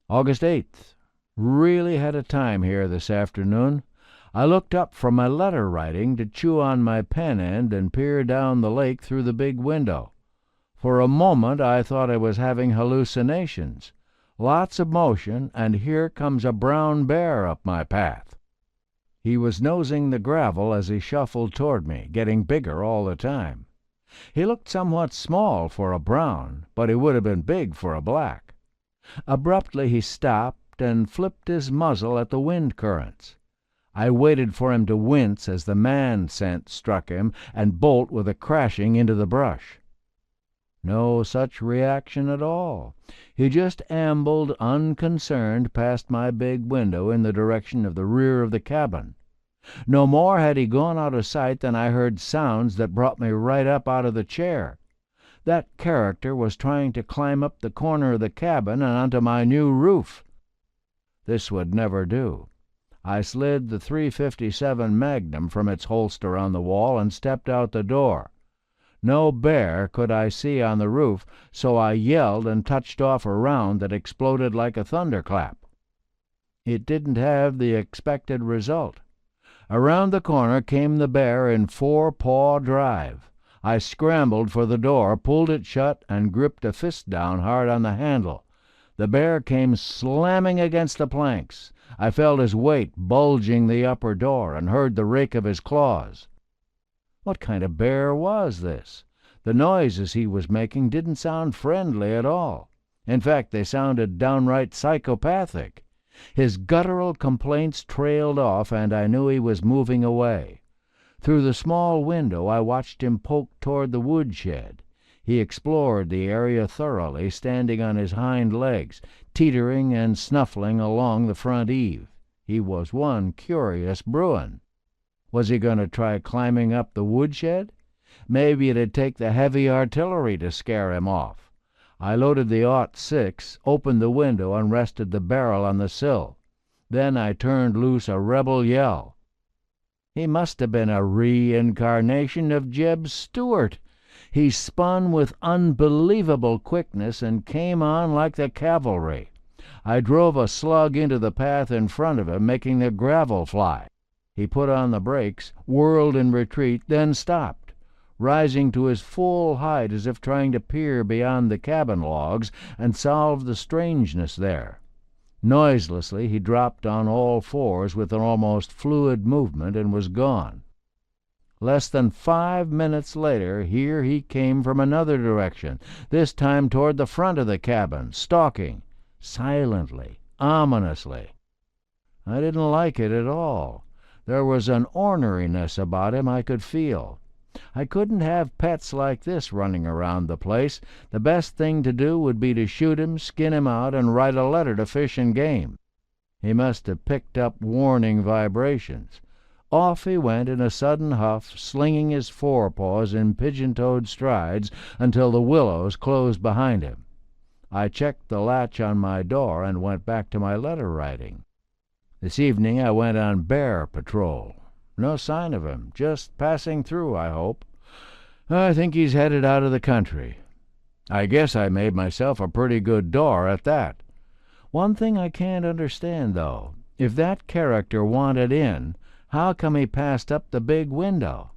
August 8th. Really had a time here this afternoon. I looked up from my letter writing to chew on my pen end and peer down the lake through the big window. For a moment I thought I was having hallucinations. Lots of motion, and here comes a brown bear up my path. He was nosing the gravel as he shuffled toward me, getting bigger all the time. He looked somewhat small for a brown, but he would have been big for a black. Abruptly he stopped and flipped his muzzle at the wind currents. I waited for him to wince as the man scent struck him and bolt with a crashing into the brush. No such reaction at all. He just ambled unconcerned past my big window in the direction of the rear of the cabin. No more had he gone out of sight than I heard sounds that brought me right up out of the chair. That character was trying to climb up the corner of the cabin and onto my new roof. This would never do. I slid the .357 Magnum from its holster on the wall and stepped out the door. No bear could I see on the roof, so I yelled and touched off a round that exploded like a thunderclap. It didn't have the expected result. Around the corner came the bear in four-paw drive. I scrambled for the door, pulled it shut, and gripped a fist down hard on the handle. The bear came slamming against the planks. I felt his weight bulging the upper door and heard the rake of his claws. What kind of bear was this? The noises he was making didn't sound friendly at all. In fact, they sounded downright psychopathic. His guttural complaints trailed off, and I knew he was moving away. Through the small window I watched him poke toward the woodshed. He explored the area thoroughly, standing on his hind legs, teetering and snuffling along the front eave. He was one curious bruin. Was he going to try climbing up the woodshed? Maybe it'd take the heavy artillery to scare him off. I loaded the .06, opened the window, and rested the barrel on the sill. Then I turned loose a rebel yell. He must have been a reincarnation of Jeb Stuart. He spun with unbelievable quickness and came on like the cavalry. I drove a slug into the path in front of him, making the gravel fly. He put on the brakes, whirled in retreat, then stopped, rising to his full height as if trying to peer beyond the cabin logs and solve the strangeness there. Noiselessly he dropped on all fours with an almost fluid movement and was gone. Less than 5 minutes later, here he came from another direction, this time toward the front of the cabin, stalking, silently, ominously. I didn't like it at all. There was an orneriness about him I could feel. I couldn't have pets like this running around the place. The best thing to do would be to shoot him, skin him out, and write a letter to Fish and Game. He must have picked up warning vibrations. Off he went in a sudden huff, slinging his forepaws in pigeon-toed strides until the willows closed behind him. I checked the latch on my door and went back to my letter writing. This evening I went on bear patrol. No sign of him, just passing through, I hope. I think he's headed out of the country. I guess I made myself a pretty good door at that. One thing I can't understand, though. If that character wanted in, how come he passed up the big window?